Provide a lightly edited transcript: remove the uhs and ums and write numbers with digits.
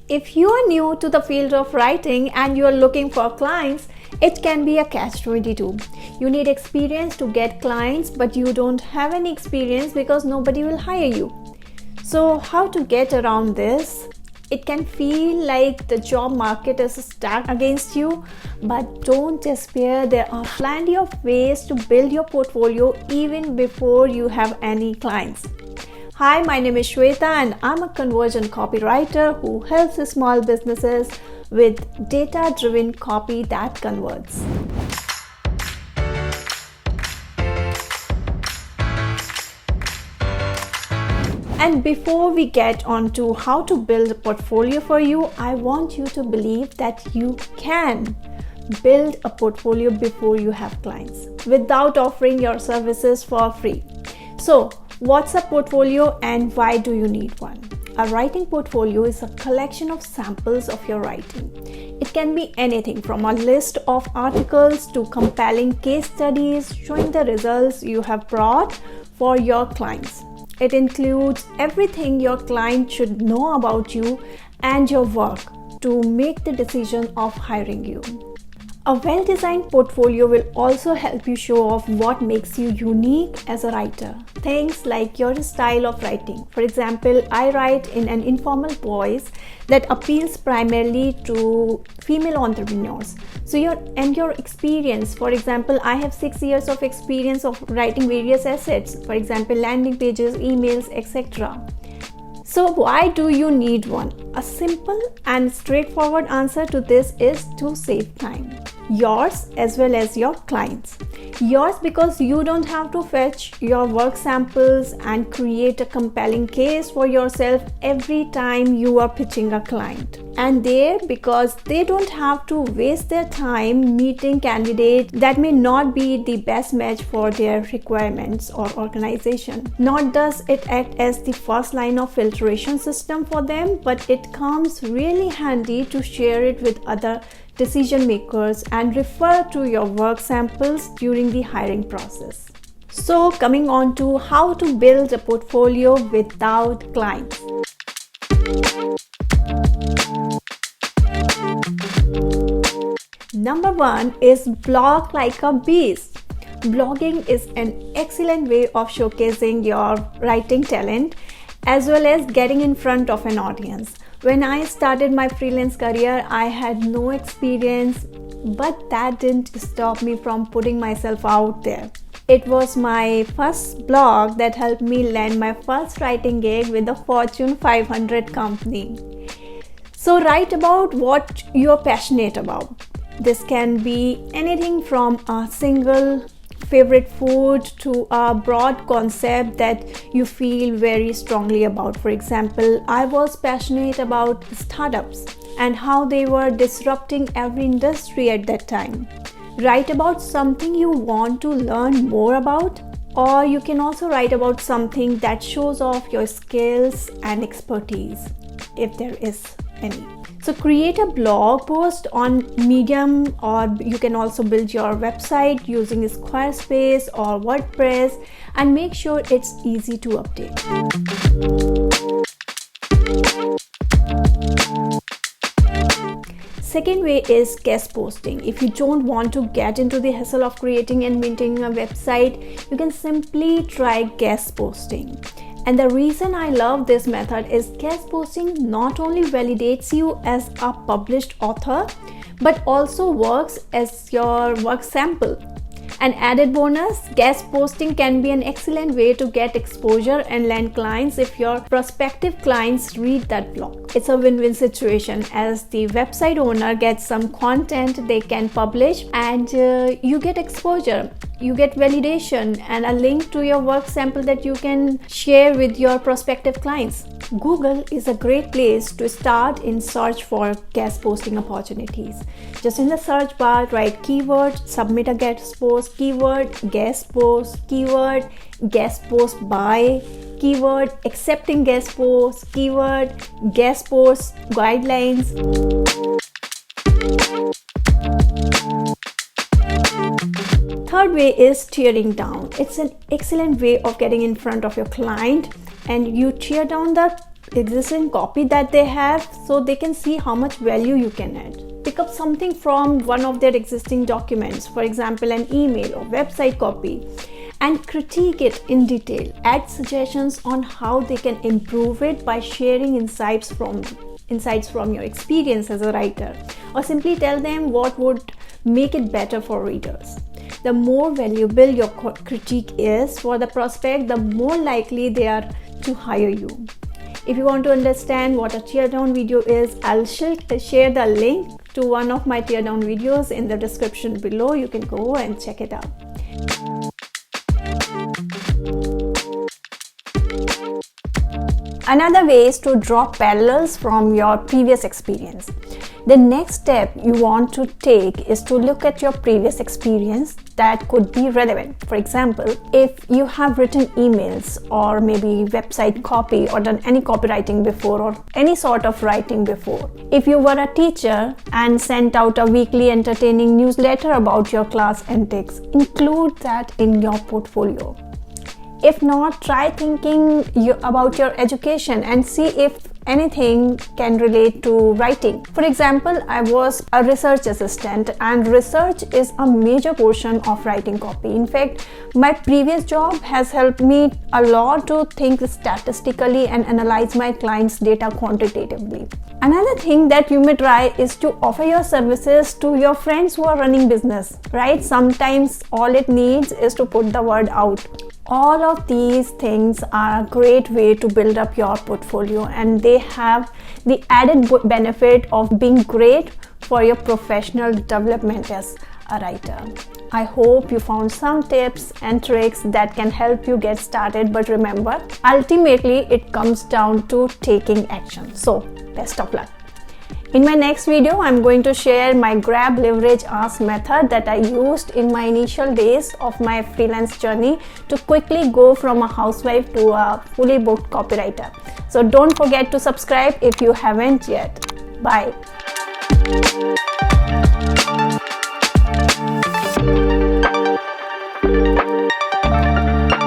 If you are new to the field of writing and you are looking for clients, it can be a catch-22. You need experience to get clients, but you don't have any experience because nobody will hire you. So how to get around this? It can feel like the job market is stacked against you, but don't despair. There are plenty of ways to build your portfolio even before you have any clients. Hi, my name is Shweta and I'm a conversion copywriter who helps small businesses with data-driven copy that converts. And before we get on to how to build a portfolio for you, I want you to believe that you can build a portfolio before you have clients without offering your services for free. So, what's a portfolio and why do you need one? A writing portfolio is a collection of samples of your writing. It can be anything from a list of articles to compelling case studies showing the results you have brought for your clients. It includes everything your client should know about you and your work to make the decision of hiring you. A well-designed portfolio will also help you show off what makes you unique as a writer. Things like your style of writing. For example, I write in an informal voice that appeals primarily to female entrepreneurs. So your experience. For example, I have 6 years of experience of writing various assets. For example, landing pages, emails, etc. So why do you need one? A simple and straightforward answer to this is to save time. Yours as well as your clients. Yours because you don't have to fetch your work samples and create a compelling case for yourself every time you are pitching a client. And there because they don't have to waste their time meeting candidates that may not be the best match for their requirements or organization. Nor does it act as the first line of filtration system for them, but it comes really handy to share it with other decision makers and refer to your work samples during the hiring process. So coming on to how to build a portfolio without clients. Number 1 is blog like a beast. Blogging is an excellent way of showcasing your writing talent as well as getting in front of an audience. When I started my freelance career, I had no experience, but that didn't stop me from putting myself out there. It was my first blog that helped me land my first writing gig with a Fortune 500 company. So write about what you're passionate about. This can be anything from a single favorite food to a broad concept that you feel very strongly about. For example, I was passionate about startups and how they were disrupting every industry at that time. Write about something you want to learn more about, or you can also write about something that shows off your skills and expertise, if there is any. So create a blog post on Medium, or you can also build your website using Squarespace or WordPress and make sure it's easy to update. Second way is guest posting. If you don't want to get into the hassle of creating and maintaining a website, you can simply try guest posting. And the reason I love this method is guest posting not only validates you as a published author, but also works as your work sample. An added bonus, guest posting can be an excellent way to get exposure and land clients if your prospective clients read that blog. It's a win-win situation as the website owner gets some content they can publish and you get exposure. You get validation and a link to your work sample that you can share with your prospective clients. Google is a great place to start in search for guest posting opportunities. Just in the search bar, write keyword, submit a guest post, keyword, guest post, keyword, guest post by, keyword, accepting guest post, keyword, guest post, guidelines. Third way is tearing down. It's an excellent way of getting in front of your client, and you tear down the existing copy that they have so they can see how much value you can add. Pick up something from one of their existing documents, for example, an email or website copy, and critique it in detail. Add suggestions on how they can improve it by sharing insights from your experience as a writer, or simply tell them what would make it better for readers. The more valuable your critique is for the prospect, the more likely they are to hire you. If you want to understand what a teardown video is, I'll share the link to one of my teardown videos in the description below. You can go and check it out. Another way is to draw parallels from your previous experience. The next step you want to take is to look at your previous experience that could be relevant. For example, if you have written emails or maybe website copy or done any copywriting before or any sort of writing before. If you were a teacher and sent out a weekly entertaining newsletter about your class antics, include that in your portfolio. If not, try thinking about your education and see if anything can relate to writing. For example, I was a research assistant, and research is a major portion of writing copy. In fact, my previous job has helped me a lot to think statistically and analyze my clients' data quantitatively. Another thing that you may try is to offer your services to your friends who are running business, right? Sometimes all it needs is to put the word out. All of these things are a great way to build up your portfolio, and they have the added benefit of being great for your professional development as a writer. I hope you found some tips and tricks that can help you get started, but remember, ultimately it comes down to taking action. So, best of luck. In my next video, I'm going to share my grab, leverage, ask method that I used in my initial days of my freelance journey to quickly go from a housewife to a fully booked copywriter. So don't forget to subscribe if you haven't yet. Bye.